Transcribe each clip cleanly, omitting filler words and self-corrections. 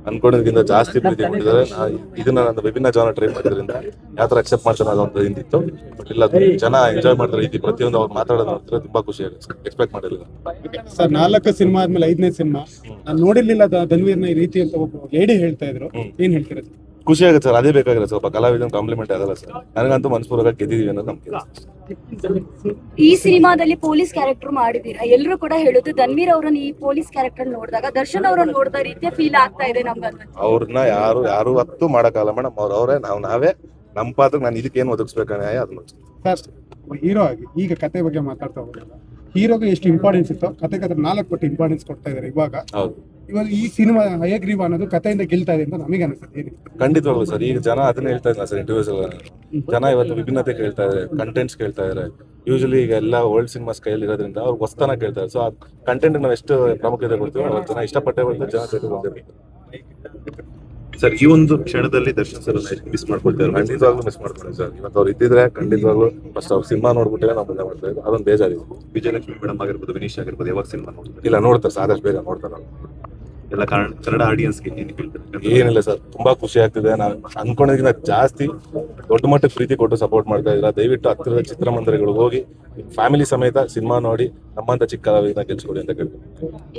ಅನ್ಕೊಂಡಿದ್ದಕ್ಕಿಂತ ಜಾಸ್ತಿ ಪ್ರೀತಿ ಕೊಟ್ಟಿದ್ದಾರೆ. ಇದನ್ನ ನಾನು ವಿಭಿನ್ನ ಜನ ಟ್ರೈ ಮಾಡಿದ್ರಿಂದ ಯಾವ ತರ ಅಕ್ಸೆಪ್ಟ್ ಮಾಡ್ತಾರೆ ಅನ್ನೋದು ಹಿಂದಿತ್ತು. ಬಟ್ ಇಲ್ಲ, ಜನ ಎಂಜಾಯ್ ಮಾಡಿದ ರೀತಿ ಪ್ರತಿಯೊಂದು ಅವ್ರು ಮಾತಾಡೋದು ನೋಡಿದ್ರೆ ತುಂಬಾ ಖುಷಿ ಆಗುತ್ತೆ. ಎಕ್ಸ್ಪೆಕ್ಟ್ ಮಾಡಿರಲಿಲ್ಲ ಸರ್. 4 ಸಿನಿಮಾ ಆದ್ಮೇಲೆ 5ನೇ ಸಿನಿಮಾ ನಾನು ನೋಡಿರ್ಲಿಲ್ಲ ಧನ್ವೀರ್ನ ಈ ರೀತಿ ಅಂತ ಒಬ್ಬ ಲೇಡಿ ಹೇಳ್ತಾ ಇದ್ರು. ಏನ್ ಹೇಳ್ತೀರಾ? ಖುಷಿ ಆಗುತ್ತೆ ಸರ್. ಅದೇ ಬೇಕಾಗಿರೋ ಸ್ವಲ್ಪ ಕಲಾವಿದನ ಕಾಂಪ್ಲಿಮೆಂಟ್ ಆಗಲ್ಲ ಸರ್. ನನಗಂತೂ ಮನಸ್ಪೂರ್ವಕ ಗೆದ್ದಿದೀವಿ ಅನ್ನೋದು ನಮ್ಗೆ. ಈ ಸಿನಿಮಾದಲ್ಲಿ ಪೊಲೀಸ್ ಕ್ಯಾರೆಕ್ಟರ್ ಮಾಡಿದೀರಾ. ಎಲ್ಲರೂ ಕೂಡ ಹೇಳುದು ಧನ್ವೀರ್ ಅವರನ್ನ ಈ ಪೊಲೀಸ್ ಕ್ಯಾರೆಕ್ಟರ್ ನೋಡಿದಾಗ ದರ್ಶನ್ ಅವರನ್ನ ನೋಡಿದ ರೀತಿಯ ಫೀಲ್ ಆಗ್ತಾ ಇದೆ ನಮ್ಗೆ. ಅವ್ರನ್ನ ಯಾರು ಹತ್ತು ಮಾಡಕ್ಕಾಗಲ್ಲ ಮೇಡಮ್. ಅವರೇ ನಾವೇ ನಮ್ಮ ಪಾತ್ರ. ನಾನು ಇದಕ್ಕೇನು ಒದಗಿಸ್ಬೇಕು ನ್ಯಾಯ ಅದನ್ನ ಹೀರೋ ಆಗಿ ಈಗ ಕತೆ ಬಗ್ಗೆ ಮಾತಾಡ್ತಾ ಹೋಗಲ್ಲ. ಹೀರೋಗೆ ಎಷ್ಟು ಇಂಪಾರ್ಟೆನ್ಸ್ ಇತ್ತು, ಕತೆಗೆ 4 ಪಟ್ಟು ಇಂಪಾರ್ಟೆನ್ಸ್ ಕೊಡ್ತಾ ಇದಾರೆ ಇವಾಗ ಈ ಸಿನಿಮಾ ಹಯಗ್ರೀವ ಅನ್ನೋದು ಕಥೆಯಿಂದ ಗೆಲ್ತಾ ಇದೆ ಅಂತ ನಮಗೆ ಅನಿಸುತ್ತೆ. ಖಂಡಿತವಾಗ್ಲು ಸರ್. ಈಗ ಜನ ಅದನ್ನ ಹೇಳ್ತಾ ಇದ್ದಾರೆ ಸರ್. ಇಂಟರ್ವ್ಯೂಸ್ ಎಲ್ಲ ಜನ ಇವತ್ತು ವಿಭಿನ್ನತೆ ಕೇಳ್ತಾ ಇದ್ದಾರೆ, ಕಂಟೆಂಟ್ಸ್ ಕೇಳ್ತಾ ಇದ್ದಾರೆ. ಯೂಶಲಿ ಈಗ ಎಲ್ಲ ಓಲ್ಡ್ ಸಿನಿಮಾಸ್ ಕೈಯಲ್ಲಿ ಇರೋದ್ರಿಂದ ಅವ್ರು ಹೊಸತನ ಕೇಳ್ತಾರೆ. ಸೊ ಆ ಕಂಟೆಂಟ್ ನಾವು ಎಷ್ಟು ಪ್ರಾಮುಖ್ಯತೆ ಕೊಡ್ತೀವಿ ಅವ್ರು ಜನ ಇಷ್ಟಪಟ್ಟೆ ಬಂದು ಜನ ಜೊತೆ ಬಂದಿರ್ಬೇಕು ಸರ್. ಈ ಒಂದು ಕ್ಷಣದಲ್ಲಿ ದರ್ಶನ್ ಸರ್ ಮಿಸ್ ಮಾಡ್ಕೊಳ್ತಾರೆ. ಖಂಡಿತವಾಗ್ಲೂ ಮಿಸ್ ಮಾಡ್ತಾರೆ ಸರ್. ಇವತ್ತು ಅವ್ರು ಇದ್ದಿದ್ರೆ ಖಂಡಿತವಾಗ್ಲೂ ಫಸ್ಟ್ ಅವ್ರು ಸಿನಿಮಾ ನೋಡ್ಬಿಟ್ಟೆ ನಾವು ಮುಂದೆ ಮಾಡ್ತಾ ಇದ್ವಿ. ಅದೊಂದು ಬೇಜಾರಿದೆ. ವಿಜಯಲಕ್ಷ್ಮಿ ಮೇಡಮ್ ಆಗಿರ್ಬೋದು, ವಿನೀಶ್ ಆಗಿರ್ಬೋದು, ಯಾವಾಗ ಸಿನಿಮಾ ನೋಡ್ತಾರೆ? ಇಲ್ಲ, ನೋಡ್ತಾರೆ ಸರ್. ಆದಷ್ಟು ಬೇಗ ನೋಡ್ತಾರೆ. ಎಲ್ಲ ಕನ್ನಡ ಆಡಿಯನ್ಸ್ಗೆ ಏನು ಹೇಳ್ತಾರೆ? ಏನಿಲ್ಲ ಸರ್, ತುಂಬಾ ಖುಷಿ ಆಗ್ತಿದೆ. ನಾವು ಅನ್ಕೊಂಡಿದ್ಕಿಂತ ಜಾಸ್ತಿ ದೊಡ್ಡ ಮಟ್ಟಕ್ಕೆ ಪ್ರೀತಿ ಕೊಟ್ಟು ಸಪೋರ್ಟ್ ಮಾಡ್ತಾ ಇದ್ರ. ದಯವಿಟ್ಟು ಹತ್ತಿರದ ಚಿತ್ರಮಂದಿರಗಳಿಗೆ ಹೋಗಿ ಫ್ಯಾಮಿಲಿ ಸಮೇತ ಸಿನಿಮಾ ನೋಡಿ ನಮ್ಮಂತ ಚಿಕ್ಕ ಕಲಾವಿದನ ಗೆಲ್ಸ್ಕೊಡಿ ಅಂತ ಕೇಳ್ತೀನಿ.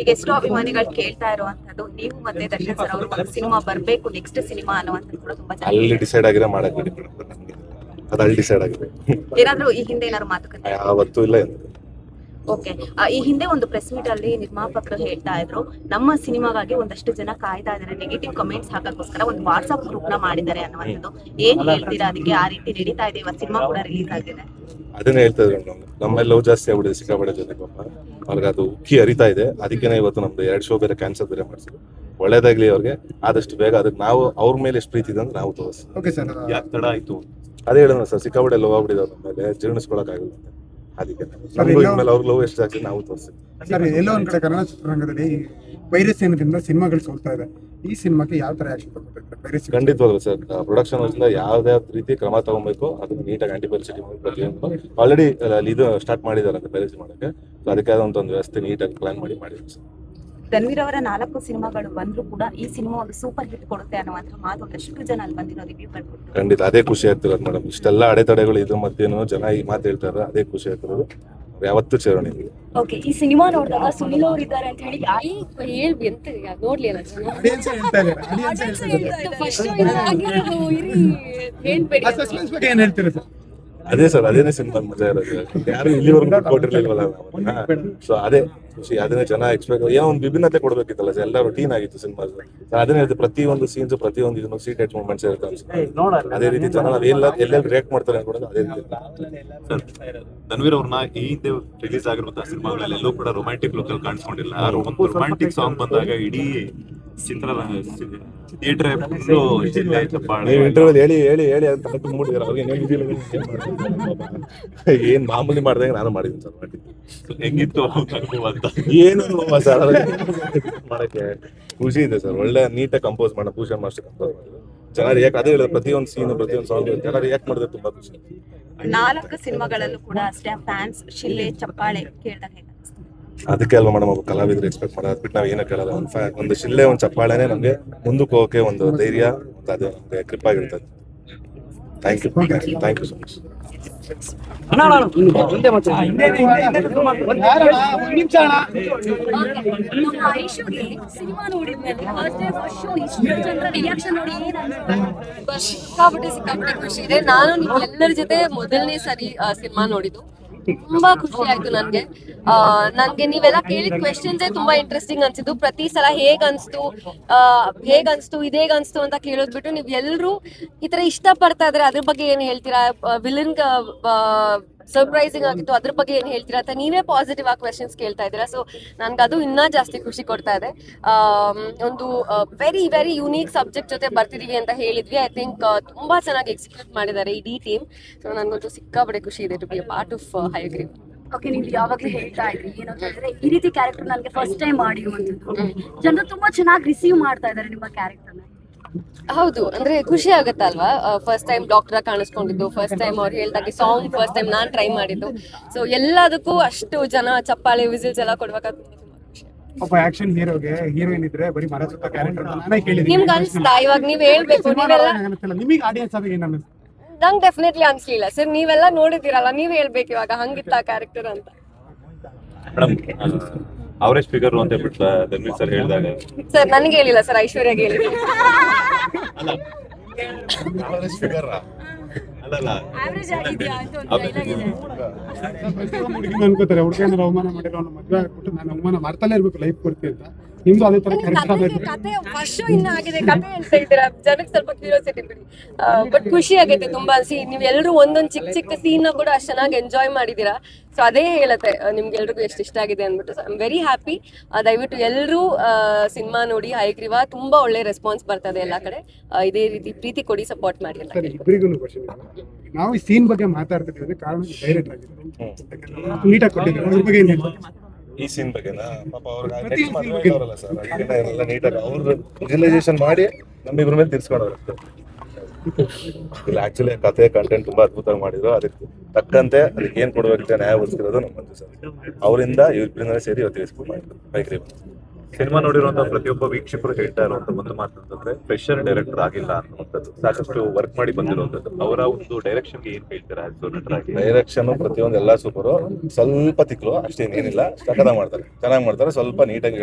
ಈಗ ಎಷ್ಟೋ ಅಭಿಮಾನಿಗಳು ಕೇಳ್ತಾ ಇರುವಂತದ್ದು ನೀವು ಮತ್ತೆ ದರ್ಶನ್ ಸರ್ ಅವರು ಸಿನಿಮಾ ಬರ್ಬೇಕು ನೆಕ್ಸ್ಟ್ ಸಿನಿಮಾ ಅನ್ನುವಂಥದ್ದು ಕೂಡ ತುಂಬಾ ಅಲ್ಲಿ ಡಿಸೈಡ್ ಆಗಿರೋ ಮಾಡಕ್ ಬಿಡಿ. ಅದು ಅಲ್ಲಿ ಡಿಸೈಡ್ ಆಗಿದೆ. ಏನಾದ್ರು ಈ ಹಿಂದೆ ಏನಾದ್ರು ಮಾತುಕತೆ ಯಾವತ್ತೂ ಇಲ್ಲ. ಓಕೆ. ಈ ಹಿಂದೆ ಒಂದು ಪ್ರೆಸ್ ಮೀಟ್ ಅಲ್ಲಿ ನಿರ್ಮಾಪಕರು ಹೇಳ್ತಾ ಇದ್ರು, ನಮ್ಮ ಸಿನಿಮಾಗಾಗಿ ಒಂದಷ್ಟು ಜನ ಕಾಯ್ತಾ ಇದಾರೆ, ನೆಗೆಟಿವ್ ಕಮೆಂಟ್ಸ್ ಹಾಕೋಸ್ಕರ ಒಂದು ವಾಟ್ಸ್ಆಪ್ ಗ್ರೂಪ್ ನ ಮಾಡಿದ್ದಾರೆ ಅನ್ನುವಂಥದ್ದು. ಏನ್ ಹೇಳ್ತೀರಾ ಅದಕ್ಕೆ? ಆ ರೀತಿ ನಡೀತಾ ಇದೆ, ಇವತ್ತು ಸಿನಿಮಾ ಕೂಡ ರಿಲೀಸ್ ಆಗಿದೆ. ಅದನ್ನೇ ಹೇಳ್ತಾ ಇದ್ರು. ನಮ್ಮೆಲ್ಲ ಲವ್ ಜಾಸ್ತಿ ಆಗ್ಬಿಡಿದೆ ಸಿಕ್ಕಾಪಟ್ಟೆ ಜೊತೆ. ಪಾಪ ಅವ್ರಿಗೆ ಅದು ಉಕ್ಕಿ ಹರಿತಾ ಇದೆ. ಅದಕ್ಕೇನೆ ಇವತ್ತು ನಮ್ದು 2 ಶೋ ಬೇರೆ ಕ್ಯಾನ್ಸಲ್ ಬೇರೆ ಮಾಡಿಸಿದ್ರು. ಒಳ್ಳೇದಾಗ್ಲಿ ಅವ್ರಿಗೆ. ಆದಷ್ಟು ಬೇಗ ಅದಕ್ಕೆ ನಾವು ಅವ್ರ ಮೇಲೆ ಎಷ್ಟು ಪ್ರೀತಿ ಇದೆ ಅಂತ ನಾವು ತೋರಿಸ್ತೀವಿ. ಯಾಕೆ ತಡ ಆಯ್ತು? ಅದೇ ಹೇಳಿದ್ರು ಸರ್, ಸಿಕ್ಕಾಪಟ್ಟೆ ಲವ್ ಆಗ್ಬಿಟ್ಟಿದೆ ನಮ್ಮ ಮೇಲೆ, ಜೀರ್ಣಿಸ್ಕೊಳಕ್ ಆಗಿಲ್ಲ. ಅದಕ್ಕೆ ಅವ್ರ ಲವ್ ಎಷ್ಟು ಜಾಸ್ತಿ ನಾವು ತೋರಿಸ್ತೀವಿ. ಸರ್, ಎಲ್ಲೋ ಒಂದ್ ಕಡೆ ಕನ್ನಡ ಚಿತ್ರರಂಗದಲ್ಲಿ ವೈರಸ್ ಏನದಿಂದ ಸಿನಿಮಾಗಳು ಸೋಲ್ತಾ ಇದೆ. ಈ ಸಿನಿಮಾಕ್ಕೆ ಯಾವ ತರ ಆಕ್ಷನ್ ತಗೊಳ್ತಾರೆ? ಖಂಡಿತವಾಗ್ಲು ಸರ್. ಪ್ರೊಡಕ್ಷನ್ ಹೌಸ್ನ ಯಾವ್ದೇ ರೀತಿ ಕ್ರಮ ತಗೊಬೇಕು. ಅದನ್ನ ನೀಟಾಗಿ ಆಂಟಿಪಬ್ಲಿಸಿಟಿ ಪ್ರತಿಯೊಂದು ಆಲ್ರೆಡಿ ಇದು ಸ್ಟಾರ್ಟ್ ಮಾಡಿದಾರೆ ಅಂತ ಪೈರಸಿ ಮಾಡಕ್ಕೆ. ಅದಕ್ಕೆ ಆದಂತ ಒಂದು ವ್ಯವಸ್ಥೆ ನೀಟಾಗಿ ಪ್ಲಾನ್ ಮಾಡಿದ್ರು ಸರ್. ಧನ್ವೀರ್ ಅವರ 4 ಸಿನಿಮಾಗಳು ಬಂದ್ರು ಕೂಡ ಈ ಸಿನಿಮಾ ಒಂದು ಸೂಪರ್ ಹಿಟ್ ಕೊಡುತ್ತೆ ಅನ್ನುವಂಥ ಮಾತು ಒಂದಷ್ಟು ಜನ ಅಲ್ಲಿ ಬಂದಿರೋ ರಿವ್ಯೂಗಳು. ಖಂಡಿತ ಅದೇ ಖುಷಿ ಆಗ್ತಿರೋದು ಮೇಡಮ್. ಇಷ್ಟೆಲ್ಲ ಅಡೆತಡೆಗಳು ಇದ್ರ ಮಧ್ಯೇನು ಜನ ಈ ಮಾತು ಹೇಳ್ತಾರೆ. ಅದೇ ಖುಷಿ ಆಗ್ತಿರೋದು. ಯಾವತ್ತೂ ಚೇರೋಣ. ಓಕೆ, ಈ ಸಿನಿಮಾ ನೋಡಿದಾಗ ಸುನಿಲ್ ಅವರು ಇದ್ದಾರೆ ಅಂತ ಹೇಳಿ ಹೇಳ್ವಿ ಅಂತ ನೋಡ್ಲಿಲ್ಲ. ಏನ್ ಹೇಳ್ತೀರಾ ಸರ್? ಅದೇ ಸರ್, ಅದೇನೇ ಸಿನಿಮಾ ಮಜಾ ಇರೋದು. ಯಾರು ಇಲ್ಲಿವರೆಗೂ ಕೊಟ್ಟಿರ್ಲಿಲ್ವಲ್ಲ. ಸೊ ಅದೇ ಖುಷಿ. ಅದನ್ನೇ ಜನ ಎಕ್ಸ್ಪೆಕ್ಟ್ ಏನೋ ಒಂದು ವಿಭಿನ್ನತೆ ಕೊಡ್ಬೇಕಿತ್ತಲ್ಲ ಸರ್. ಎಲ್ಲ ರೂಟೀನ್ ಆಗಿತ್ತು ಸಿನಿಮಾ. ಅದನ್ನೇ ಹೇಳ್ತೀವಿ, ಪ್ರತಿಯೊಂದು ಸೀನ್ಸ್ ಪ್ರತಿಯೊಂದು ಇದನ್ನು ಸೀಕ್ರೆಟ್ ಮೂಮೆಂಟ್ಸ್ ಇರುತ್ತೆ. ಅದೇ ರೀತಿ ಜನ ನಾವು ಎಲ್ಲೆಲ್ಲಿ ರಿಯಾಕ್ಟ್ ಮಾಡ್ತಾರೆ ಅನ್ಕೊಡೋದು ಅದೇ ರೀತಿ. ಸರ್, ಧನ್ವೀರ್ ಅವ್ರನ್ನ ಈ ಹಿಂದೆ ರಿಲೀಸ್ ಆಗಿರುವಂತಹ ಸಿನಿಮಾಗಳಲ್ಲಿ ಎಲ್ಲೂ ಕೂಡ ರೊಮ್ಯಾಂಟಿಕ್ ಲುಕ್ ಅಲ್ಲಿ ಕಾಣಿಸ್ಕೊಂಡಿಲ್ಲ. ಒಂದು ರೊಮ್ಯಾಂಟಿಕ್ ಸಾಂಗ್ ಬಂದಾಗ ಇಡೀ ಚಿತ್ರ ಥಿಯೇಟರ್ ಇಂಟರ್ವ್ಯೂ ಹೇಳಿ ಅಂತ ಮೂಡಿದಾರೆ. ಅವ್ರಿಗೆ ಏನ್ ಮಾಮೂಲಿ ಮಾಡ್ದಂಗೆ ನಾನು ಮಾಡಿದ್ದೀನಿ ಸರ್. ಹೆಂಗಿತ್ತು ಅನುಭವ ಅಂತ? ಏನು ಸರ್, ಮಾಡಕ್ಕೆ ಖುಷಿ ಇದೆ ಸರ್. ಒಳ್ಳೆ ನೀಟಾಗಿ ಕಂಪೋಸ್ ಮಾಡೋ ಭೂಷಣ್ ಮಾಸ್ಟರ್ ಕಂಪೋಸ್ ಮಾಡಿದ್ರು. ಜನ ರಿಯಾಕ್ಟ್ ಅದೇ ಹೇಳಿದ್ರು. ಪ್ರತಿಯೊಂದು ಸೀನ್ ಪ್ರತಿಯೊಂದು ಸಾಂಗ್ ಜನ ರಿಯಾಕ್ಟ್ ಮಾಡಿದ್ರೆ ತುಂಬಾ ಖುಷಿ. 4 ಸಿನಿಮಾಗಳಲ್ಲೂ ಕೂಡ ಅಷ್ಟೇ ಫ್ಯಾನ್ಸ್ ಶಿಲ್ಲೆ ಚಪ್ಪಾಳೆ ಕೇಳಿದಾಗ ಅದಕ್ಕೆ ಅಲ್ವಾ ಮೇಡಮ್ ಒಬ್ಬ ಕಲಾವಿದ್ರು ಎಕ್ಸ್ಪೆಕ್ಟ್ ಮಾಡೋದು ಬಿಟ್ಟು ನಾವು ಏನೋ ಕೇಳಲ್ಲ. ಒಂದು ಶಿಲ್ಲೆ ಒಂದು ಚಪ್ಪಾಳೆನೆ ನಮ್ಗೆ ಮುಂದಕ್ಕೆ ಹೋಗಕ್ಕೆ ಒಂದು ಧೈರ್ಯ, ಅದು ನಮ್ಗೆ ಗ್ರಿಪ್ ಆಗಿರ್ತದೆ. Thank you so much. Cinema ನೋಡಿದ್ಮೇಲೆ ಸಿಕ್ಕಾಪಟ್ಟೆ ಖುಷಿ ಇದೆ. ನಾನು ಎಲ್ಲರ ಜೊತೆ ಮೊದಲನೇ ಸರಿ ಸಿನಿಮಾ ನೋಡಿದ್ದು. ತುಂಬಾ ಖುಷಿ ಆಯ್ತು ನನ್ಗೆ ನೀವೆಲ್ಲ ಕೇಳಿದ ಕ್ವೆಶನ್ಸ್ ತುಂಬಾ ಇಂಟ್ರೆಸ್ಟಿಂಗ್ ಅನ್ಸಿದ್ದು. ಪ್ರತಿ ಸಲ ಹೇಗನ್ಸ್ತು ಇದೇಗನ್ಸ್ತು ಅಂತ ಕೇಳೋದ್ ಬಿಟ್ಟು ನೀವ್ ಎಲ್ರು ಈ ತರ ಇಷ್ಟ ಪಡ್ತಾ ಇದ್ರೆ ಅದ್ರ ಬಗ್ಗೆ ಏನ್ ಹೇಳ್ತೀರಾ? ವಿಲನ್ ಸರ್ಪ್ರೈಸಿಂಗ್ ಆಗಿತ್ತು, ಅದ್ರ ಬಗ್ಗೆ ಏನ್ ಹೇಳ್ತೀರಾ ಅಂತ ನೀವೇ ಪಾಸಿಟಿವ್ ಆಗಿ ಕ್ವೆಶನ್ಸ್ ಕೇಳ್ತಾ ಇದ್ದೀರಾ. ಸೊ ನನ್ಗೆ ಅದು ಇನ್ನೂ ಜಾಸ್ತಿ ಖುಷಿ ಕೊಡ್ತಾ ಇದೆ. ಒಂದು ವೆರಿ ವೆರಿ ಯುನೀಕ್ ಸಬ್ಜೆಕ್ಟ್ ಜೊತೆ ಬರ್ತಿದೀವಿ ಅಂತ ಹೇಳಿದ್ವಿ. ಐ ಥಿಂಕ್ ತುಂಬಾ ಚೆನ್ನಾಗಿ ಎಕ್ಸಿಕ್ಯೂಟ್ ಮಾಡಿದ್ದಾರೆ ಇಡೀ ಟೀಮ್. ಸೊ ನನ್ಗಂತೂ ಸಿಕ್ಕಾಪಟ್ಟೆ ಖುಷಿ ಇದೆ to be a part of Hayagreev. Okay, ನೀವು ಯಾವಾಗ್ಲೂ ಹೇಳ್ತಾ ಇದ್ರಿ ಏನಂತ ಹೇಳಿದ್ರೆ ಈ ರೀತಿ ಕ್ಯಾರೆಕ್ಟರ್ ನನಗೆ ಫಸ್ಟ್ ಟೈಮ್ ಮಾಡಿರುವಂತದ್ದು. ಜನರು ತುಂಬಾ ಚೆನ್ನಾಗಿ ರಿಸೀವ್ ಮಾಡ್ತಾ ಇದ್ದಾರೆ ನಿಮ್ಮ ಕ್ಯಾರೆಕ್ಟರ್ನ. ಹೌದು, ಅಂದ್ರೆ ಖುಷಿ ಆಗುತ್ತಲ್ವಾ? ಫಸ್ಟ್ ಟೈಮ್ ಡಾಕ್ಟರ್ ಕಾಣಿಸ್ಕೊಂಡಿದ್ದು, ಫಸ್ಟ್ ಟೈಮ್ ಅವ್ರು ಹೇಳ್ದಾಗೆ ಸಾಂಗ್ ಫಸ್ಟ್ ಟೈಮ್ ನಾನ್ ಟ್ರೈ ಮಾಡಿದ್ದು. ಸೊ ಎಲ್ಲದಕ್ಕೂ ಅಷ್ಟು ಜನ ಚಪ್ಪಾಳೆ ವಿಸಿಲ್ಸ್ ಎಲ್ಲ ಕೊಡ್ಬೇಕಾದ್ರೆ ತುಂಬಾ ಖುಷಿ. ಒಬ್ಬ ಆಕ್ಷನ್ ಹೀರೋಗೆ ಹೀರೋಯಿನ್ ಇದ್ರೆ ಬರೀ ಮರ ಸುತ್ತ ಕ್ಯಾರೆಕ್ಟರ್ ನಾನೇ ಕೇಳಿದ್ದೀನಿ. ನಿಮ್ಗೆ ಅನ್ಸ್ತಾ ಇವಾಗ ನೀವ್ ಹೇಳ್ಬೇಕು ನೀವೆಲ್ಲ ನಿಮಗೆ ಆಡಿಯನ್ಸ್ ಆಗಿ ಏನು ಅನ್ನಿಸ್ತು? ನಂಗೆ ಡೆಫಿನೆಟ್ಲಿ ಅನ್ಸ್ಲಿಲ್ಲ ಸರ್, ನೀವೆಲ್ಲ ನೋಡಿದಿರಲ್ಲ, ನೀವ್ ಹೇಳ್ಬೇಕು ಇವಾಗ ಹಂಗಿತ್ತ ಕ್ಯಾರೆಕ್ಟರ್ ಅಂತ. ಮೇಡಮ್ ಅವರೇಜ್ ಫಿಗರ್ ಅಂತ ಹೇಳ್ಬಿಟ್ಟು ಧನ್ವೀರ್ ಸರ್ ಹೇಳಿದಾಗ ಸರ್ ನನಗೆ ಹೇಳಿಲ್ಲ ಸರ್, ಐಶ್ವರ್ಯಗೆ ಹೇಳಿದ್ರು. ಅಲ್ಲಲ್ಲ ಹುಡುಗಿನ ಅನ್ಕೋತಾರೆ ಹುಡುಗನ ಅವಮಾನ ಮಾಡಿರೋ ಅವ್ನ ಮದ್ವೆ ಆಗ್ಬಿಟ್ಟು ನಾನು ಅವಮಾನ ಮಾಡ್ತಾನೆ ಇರ್ಬೇಕು ಲೈಫ್ ಕೊಡ್ತೀನಿ ಅಂತ. ನಿಮ್ದು ಅದೇ ತರ ಕತೆ ಫಸ್ಟ್ ಇನ್ನ ಆಗಿದೆ, ಕತೆ ಹೇಳ್ತಾ ಇದ್ದೀರಾ, ಜನಕ್ಕೆ ಸ್ವಲ್ಪ ಕ್ಯೂರಿಯಾಸಿಟಿ ಬಿಡಿ. ಬಟ್ ಖುಷಿ ಆಗೈತೆ ತುಂಬಾ. ನೀವೆಲ್ಲರೂ ಒಂದೊಂದು ಚಿಕ್ಕ ಚಿಕ್ಕ ಸೀನ್ ಕೂಡ ಅಷ್ಟು ಚೆನ್ನಾಗಿ ಎಂಜಾಯ್ ಮಾಡಿದೀರಾ. ಸೊ ಅದೇ ಹೇಳುತ್ತೆ ನಿಮ್ಗೆಲ್ರಿಗೂ ಎಷ್ಟು ಇಷ್ಟ ಆಗಿದೆ ಅಂದ್ಬಿಟ್ಟು. I am very happy. ದಯವಿಟ್ಟು ಎಲ್ಲರೂ ಸಿನಿಮಾ ನೋಡಿ. ಹಯಗ್ರೀವ ತುಂಬಾ ಒಳ್ಳೆ ರೆಸ್ಪಾನ್ಸ್ ಬರ್ತದೆ ಎಲ್ಲ ಕಡೆ. ಇದೇ ರೀತಿ ಪ್ರೀತಿ ಕೊಡಿ, ಸಪೋರ್ಟ್ ಮಾಡಿ ಎಲ್ಲ. ಸರಿ, ಇಬ್ಬರಿಗೂ ಕ್ವಶನ್. ನಾವು ಈ ಸೀನ್ ಬಗ್ಗೆ ಮಾತಾಡ್ತಿದ್ದೀವಿ ಅಂದ್ರೆ ಕಾರಣ ಡೈರೆಕ್ಟ್ ಆಗಿದೆ, ನೀಟಾಗಿ ಕೊಟ್ಟಿದ್ದಾರೆ. ಅದ್ರ ಬಗ್ಗೆ ಏನ್ ಹೇಳ್ತಾರೆ? ಈ ಸೀನ್ ಬಗ್ಗೆನಾ? ಪಾಪ ಅವ್ರಿಗೆ next ಮದ್ವೆ ಇದ್ದವ್ರಲ್ಲ ಸರ್, ಅದಕ್ಕೆಲ್ಲ ಎಲ್ಲ ನೀಟಾಗಿ ಅವ್ರು ವಿಜುವಲೈಸೇಷನ್ ಮಾಡಿ ನಮ್ಮಿಬ್ರ ಮೇಲೆ ತಿರ್ಸ್ಕೊಂಡವ್ರು. ಇಲ್ಲ ಆಕ್ಚುಲಿ ಕತೆ ಕಂಟೆಂಟ್ ತುಂಬಾ ಅದ್ಭುತವಾಗಿ ಮಾಡಿದ್ರು. ಅದಕ್ಕೆ ತಕ್ಕಂತೆ ಅದಕ್ಕೆ ಏನ್ ಕೊಡ್ಬೇಕಂತ ನ್ಯಾಯ ಒದಗಿಸಿರೋದು ನಮ್ಮ ಮಂಜು ಸರ್. ಅವರಿಂದ ಇಬ್ಬರಿಂದ ಸೇರಿ ಇವತ್ತು ಮಾಡಿದ್ರು ಹೈಗ್ರೀವ್. ಸಿನಿಮಾ ನೋಡಿರುವಂತ ಪ್ರತಿಯೊಬ್ಬ ವೀಕ್ಷಕರು ಹೇಳ್ತಾ ಇರುವಂತ ಒಂದು ಮಾತು ಅಂತಂದ್ರೆ ಫ್ರೆಶರ್ ಡೈರೆಕ್ಟರ್ ಆಗಿಲ್ಲ ಅನ್ನುವಂಥದ್ದು. ಸಾಕಷ್ಟು ವರ್ಕ್ ಮಾಡಿ ಬಂದಿರುವಂತದ್ದು. ಅವರ ಒಂದು ಡೈರೆಕ್ಷನ್ ಗೆ ಏನ್ ಹೇಳ್ತೀರಾ? ಡೈರೆಕ್ಷನ್ ಪ್ರತಿಯೊಂದು ಎಲ್ಲ ಸೂಪರು. ಸ್ವಲ್ಪ ತಿಕ್ಲು ಅಷ್ಟೇನೇನಿಲ್ಲ, ಸಕ್ಕದಾಗ ಮಾಡ್ತಾರೆ, ಚೆನ್ನಾಗಿ ಮಾಡ್ತಾರೆ. ಸ್ವಲ್ಪ ನೀಟಾಗಿ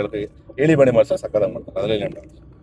ಹೇಳಿ ಬಣಿ ಮಾಡ್ತಾರೆ, ಸಕ್ಕದಾಗ ಮಾಡ್ತಾರೆ. ಅದರಲ್ಲಿ